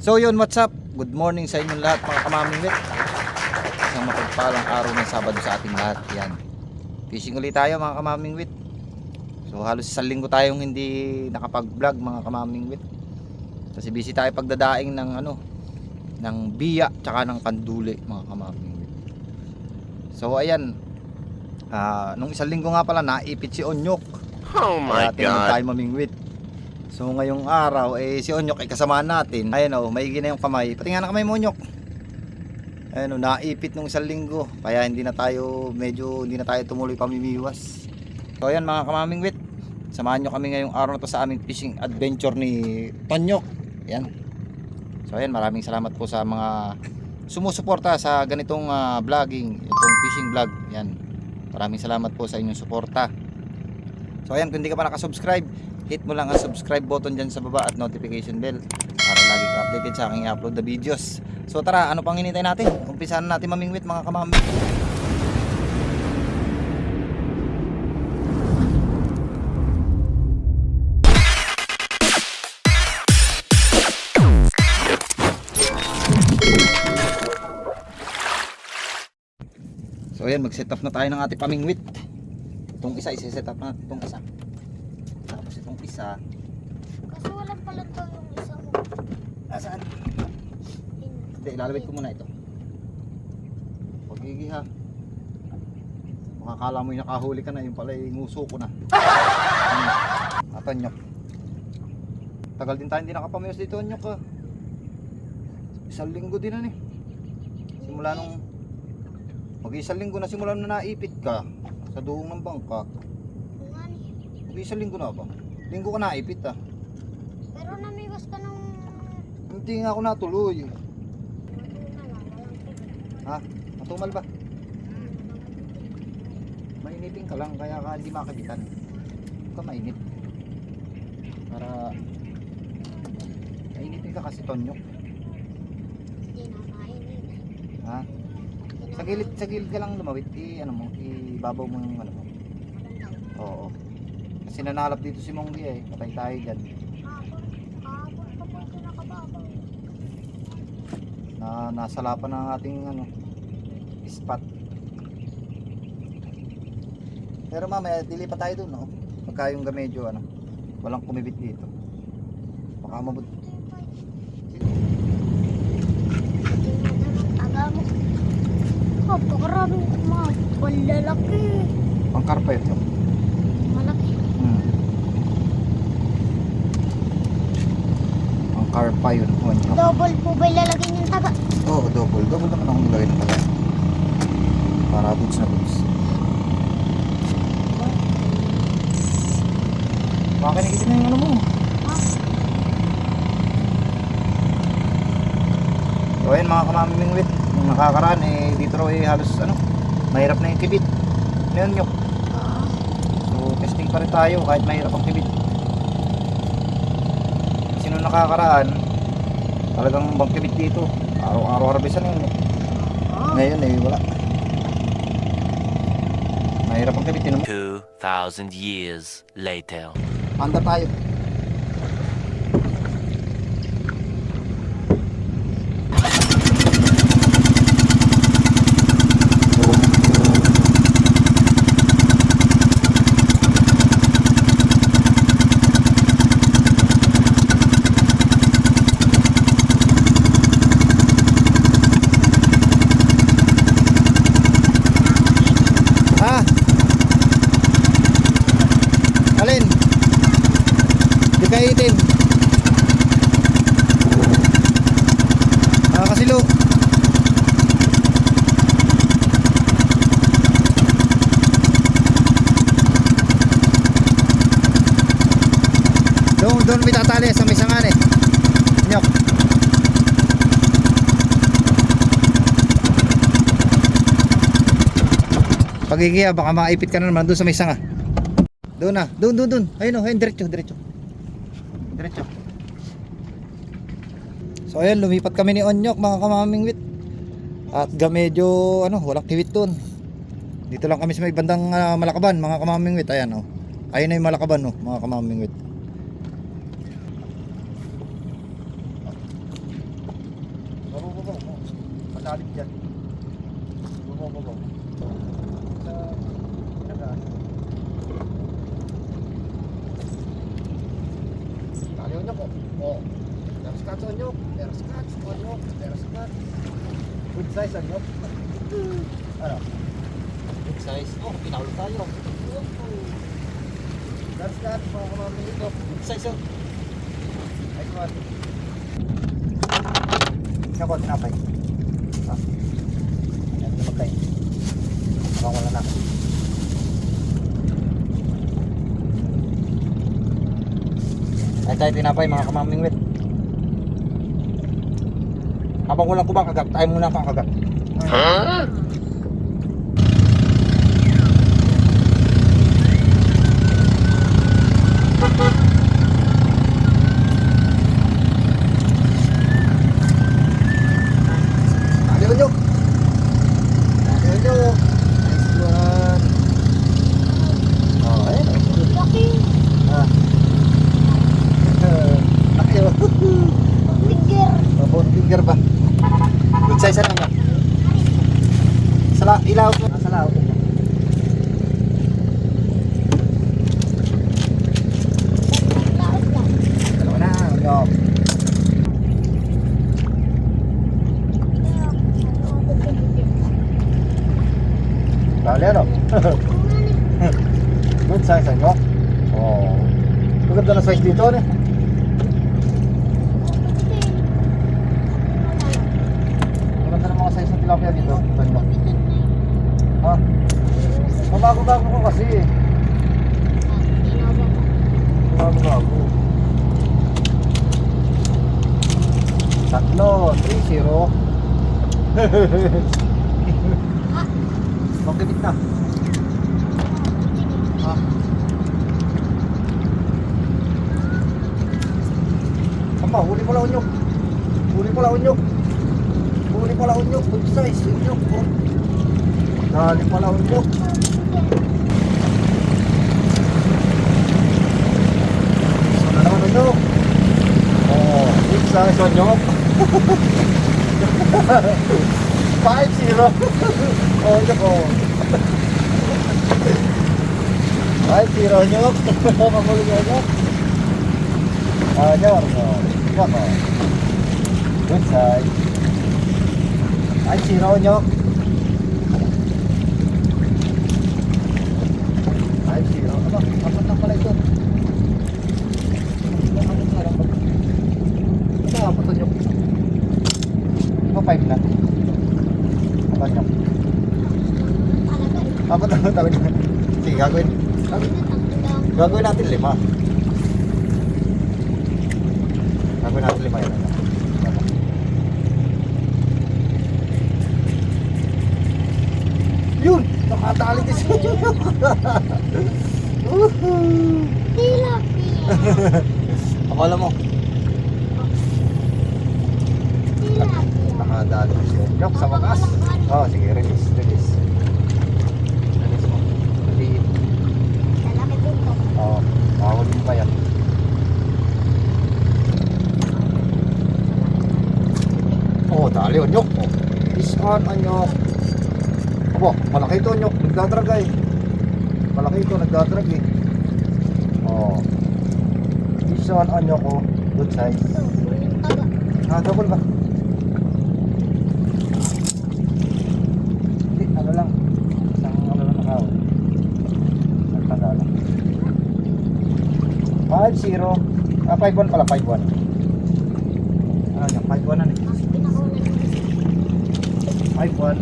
So yun, what's up? Good morning sa inyong lahat mga kamamingwit. Isang mapagpalang araw ng Sabado sa ating lahat. Yan. Fishing ulit tayo mga kamamingwit. So halos isang linggo tayong hindi nakapag-vlog mga kamamingwit. Kasi busy tayo pagdadaing ng ng biya tsaka ng kanduli mga kamamingwit. So ayan. Nung isang linggo nga pala naipit si Onyok. Oh my God. God. Tayo mamingwit. So ngayong araw si Onyok ay kasama natin. Ayun maigi na yung kamay. Pati nga na kamay mo Onyok. Ayun naipit nung isang linggo. Kaya hindi na tayo tumuloy pamimiwas. So ayan mga kamamingwit. Samahan nyo kami ngayong araw na to sa aming fishing adventure ni Tonyok. Ayan. So ayan, maraming salamat po sa mga sumusuporta sa ganitong vlogging, itong fishing vlog. Ayan. Maraming salamat po sa inyong suporta. So ayan, kung hindi ka pa nakasubscribe, hit mo lang ang subscribe button dyan sa baba at notification bell para lagi ka updated sa aking upload na videos. So tara, ano pang hinintay natin? Umpisahan natin mamingwit mga kamamingwit. So ayan, mag-set up na tayo ng ating pamingwit. Itong isa, isi-set up na itong isa. Tapos itong isa. Kasi walang pala to yung isa mo. Saan? Hindi, ilalawit ko muna ito. Pagigi ha. Makakala mo yung nakahuli ka na, yung pala yung nguso ko na. Tonyok. Tagal din tayo hindi nakapamayos dito Tonyok ha. Isang linggo din na simula nung mag-isang linggo na simula na naipit ka sa duong ng bangka. Mag-isang linggo na ba? Linggo ka naipit Pero namiwas ka nung... Hindi nga ako natuloy. Ha? Matumal ba? Mainitin ka lang kaya ka hindi makabitan. Huwag ka mainit. Para mainitin ka kasi Tonyok. Hindi na mainit. Ha? Sa gilid ka lang lumawit, ibabaw mo yung mo. Oo. Kasi nanalap dito si Monggi patay tayo dyan. Kahapon pa po kinakababaw. Nasalapan ng ating spot. Pero mamaya dilipat tayo dun pagka yung medyo walang kumibit dito. Baka mabut. Taga mo. Pagkaraming mga malalaki. Pangkarpa ito. Malaki. Pangkarpa yun. Double po ba ilalagay yung taga? Oo, double. Double naman akong nilagay ng taga. Para boots na boots. Baka nakikita na yung mo. So ayun mga kamamimingwit. Nung nakakaraan dito raw halos mahirap na yung kibit. Nyok. So testing pa rin tayo kahit mahirap ang kibit. Kasi nung nakakaraan talagang bang kibit dito. Araw-araw harbisan yun. Ngayon wala. Mahirap ang kibit 2,000 years later. Anda tayo. Alin? Di ka itim. Kasilo. Doon may tatali sa may sangan Nyok. Pagigiya baka maipit ka na naman doon sa may sanga. Doon na, doon. Ayun diretso. So ayan, lumipat kami ni Onyok mga kamamingwit. At medyo walang kiwit doon. Dito lang kami sa may bandang Malakaban mga kamamingwit. Ayan Ayun na yung Malakaban mga kamamingwit. Scotch onyok. Pero Scotch onyok. Pero Scotch. Good size onyok. Ano? Good size. Oh, pinahulog tayo. Pero Scotch, mga kamaming ito. Good size oh. Nice one. Ako, tinapay. Ah. Yan, lumagkay. Wala na. Ay tayo tinapay mga kamaming wit. Habang walang kubang kagat, tayo muna pang kagat. Huh? Tali unyok. Tali unyok. Nice one. Oh, ayun. Laki. Ah. Laki oh. Finger. Bone finger ba? Good size ano nga? Ilaw ko. Sa laot. Laot lang. Dalawa na. Unyok. Dali ano? Good size unyok. Oh. Maganda na size dito ano? Maganda na mga size ng tilapia dito. Unyok. Ha? Mabago-bago ko kasi. Mabago-bago. Tatlo, 3-0. Magkabit na. Ha? Apa, huli pala unyok. Huli pala unyok. Huli pala unyok. Good size, unyok. Oh. Dali pala unyok. Sana naman unyok. Oh, good size unyok. 5-0. Oh, unyok oh. 5-0 unyok. Mamuli ka unyok. Unyok. Unyok oh. Good size. 5-0 unyok. 5-0. Aba, apat lang pala ito. Apat na lang. Aba, apat unyok. Aba, 5 na. Apat unyok. Apat na lang talaga. Sige, gagawin. Gagawin natin 5. Gagawin natin 5 yan. Yun! Nakatali din siya. Tilapia. Akala mo, Tilapia. nakadali siya. Yok, sa wakas. Oh, sige, release. Release mo. Release. Lalaki dito. Oo, makahuli mo pa yan. Oh, dali, onyok. Oh. Fish on, onyok. Abo, malaki ito, onyok. Nagdadrag eh. Malaki ito, nagdadrag eh. Oh. Fish on, onyok, oh. Good size. Ito, uling taga. Ah, double ba? Hindi, ano lang. Isang ano lang nakahuli. Isang tanda lang. 5-0. Ah, 5-1 pala, 5-1. Ah, yung 5-1 na eh. Mas pinakauna ng isa. 5-1.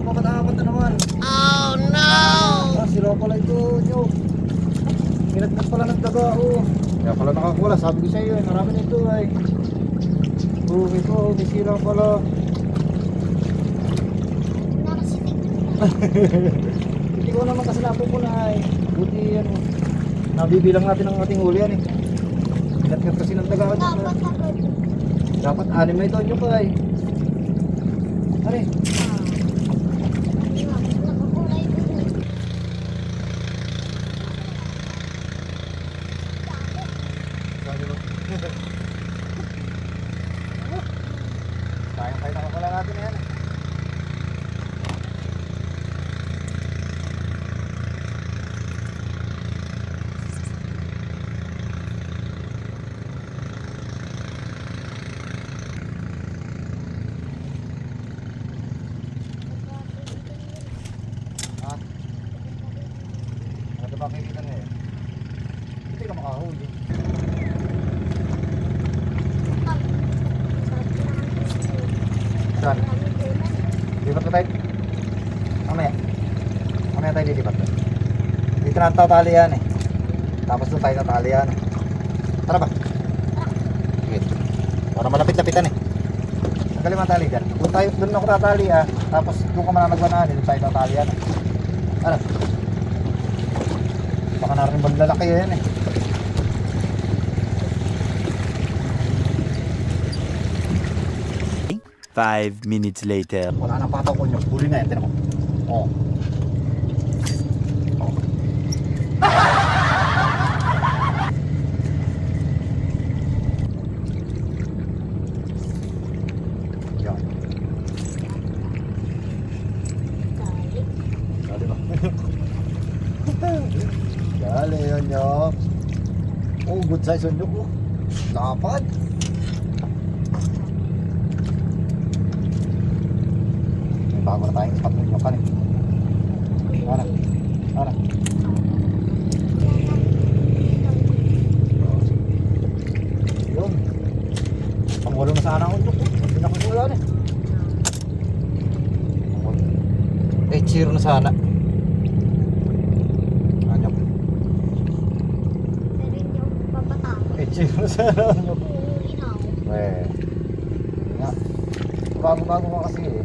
Mabat-abat na naman. Oh no! Ah, sila pala ito, nyo. Minat pala ng daga, oh. Kaya pala nakakuha, sabi ko sa iyo, marami na ito ay. Oh, ito, may sila pala. Nakasitik. Hindi ko naman kasi napupunan ay. Buti yan, oh. Nabibilang natin ang ating huli yan eh. Minat kasi ng daga. Dapat ako. Dapat 6 na ito, nyo pa ay. Ano eh? Nakakulay ko. Sabi ko. Kaya nakakala natin yan. makikita na eh. Hindi ka makahuli. Saan? Lipat ba tayo? Mamaya. Mamaya tayo lilipat. Dito na tatali yan eh. Tapos doon tayo tatali yan. Tara ba? Sige. Para malapit-lapitan eh. Tanggalin mo ang tali dyan. Doon ako tatali ah. Tapos doon ka mananagwanan. Doon tayo tatali yan. Ano? Baka narin bang lalaki yan eh. Five minutes later. Wala nang pataw ko nyo. Huli na yan. Tinan mo. Oo. Yan. Dali ba? Dali yun yun. Oh, good size yun yun. Lapad. May bago na tayong spot nyo kan eh. Ano? Ano? Yun. Pangulo na sana ako nyo. Hindi na ko wala na eh. 8-0 na sana. Ano? Pero hindi ako papatakot. 8-0 na sana nyo. Uuwi na ako. Eh. Hindi nga. Bago-bago ka kasi eh.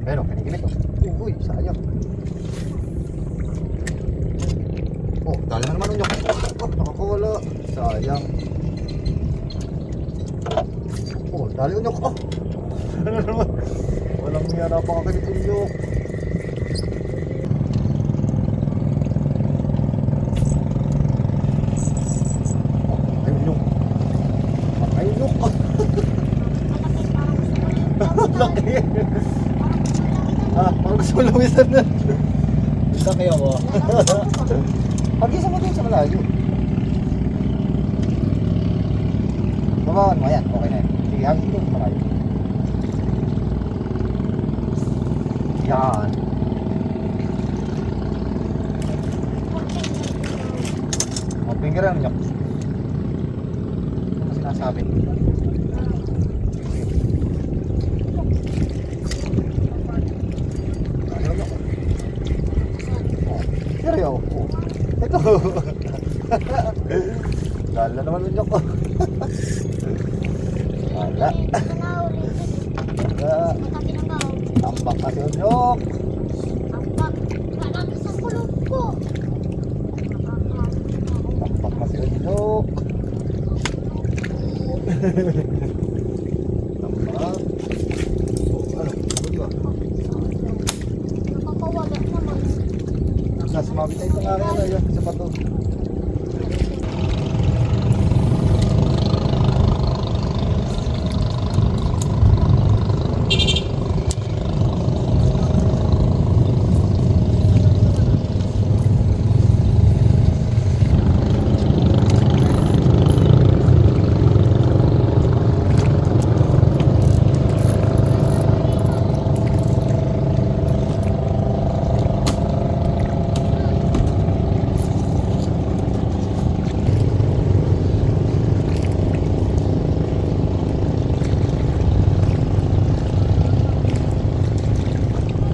Pero, kinikilit oh. Uy, sayang. Oh, dali na naman unyok. Oh, nakakawala. Sayang. Oh, dali unyok. Oh. Ano naman? Walang niya napakakilit unyok. Oh, ay unyok. Ay unyok. Malaki, parang gusto ko yung Ah, parang gusto mo lumisan na. Isa kayo mo. Pag-isa mo din sa malayo. Babawaan mo, yan. Okay na yan. Sige, hangin din sa malayo. Yan. O, finger lang nyo. Ano sinasabi? Seryo? Oh. Ito. Gala naman unyok ko. Gala. Gala. Matabi ng gaw. Tambak kasi unyok. Ang pag, malaki sa kulog ko. Tambak kasi unyok. Tambak. Oh, ano? Ano ba? Nakakawala naman. Sumabit tayo sa nga rin. Ayan, sa pato.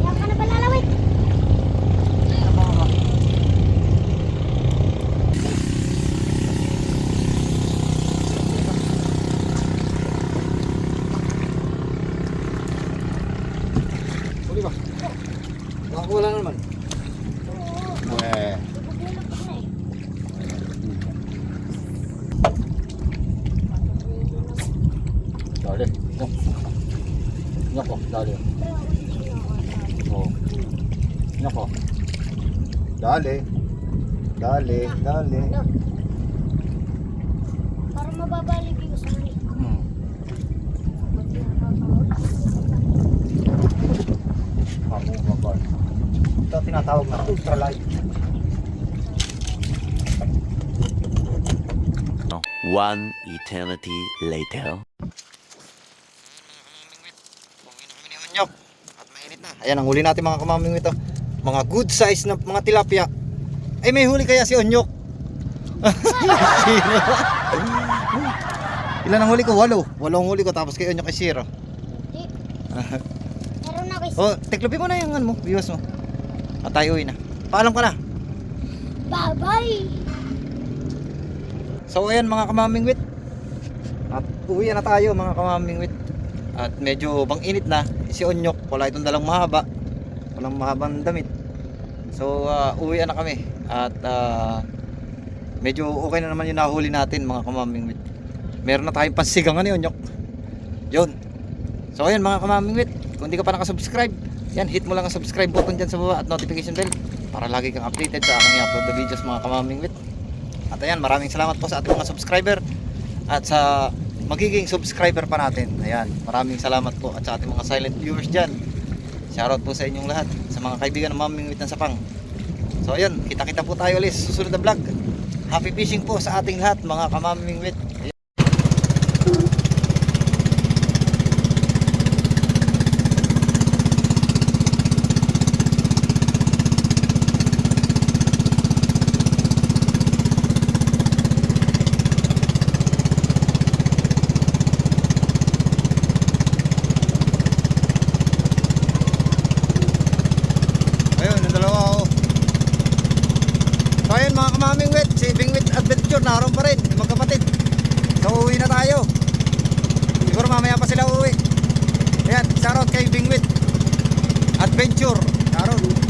Yan ka na ba lalawit? Huli ba? Baka wala na naman. Weh. Bubulak ko na eh. Dali. Nyok. Nyok oh, dali. Pero ako hindi na Oh. Nyok oh. Dali. Dali, dali. Ano? Para mababalig yung sa mali. Hmm. Pamumabal. Ito tinatawag na ultralight. One eternity later. Nyok. At mainit na. Ayan ang huli natin mga kamaming ito. mga good size na mga tilapia. Ay, may huli kaya si Onyok? Zero. Ilan ang huli ko? 8 ang huli ko, tapos kay Onyok ay 0. Hindi. Meron ako isa. Oh, tiklopin mo na yung ano mo, viewers mo. At tayo uwi na. Paalam ka na. Bye-bye. So ayan mga kamamingwit, at uwi na tayo mga kamamingwit. At medyo bang init na. Si Onyok wala itong dalang mahaba, walang mahabang damit. So uwi na kami. At medyo okay na naman yung nahuli natin mga kamamingwit. Meron na tayong pansigangan ni Onyok. Yun. So ayan mga kamamingwit, kung hindi ka pa nakasubscribe, yan, hit mo lang ang subscribe button dyan sa baba at notification bell para lagi kang updated sa aking i-upload na videos mga kamamingwit. At ayan, maraming salamat po sa ating mga subscriber at sa magiging subscriber pa natin. Ayan, maraming salamat po at sa ating mga silent viewers dyan. Shoutout po sa inyong lahat, sa mga kaibigan ng Mamingwit ng Sapang. So ayun, kita-kita po tayo ulit sa susunod na vlog. Happy fishing po sa ating lahat mga kamamingwit. Ayun, yung dalawa ako. So ayun mga kamamingwit, si Bingwit Adventure naroon pa rin, magkapatid. So uwi na tayo. Siguro mamaya pa sila uwi. Ayan, shoutout kay Bingwit Adventure naroon.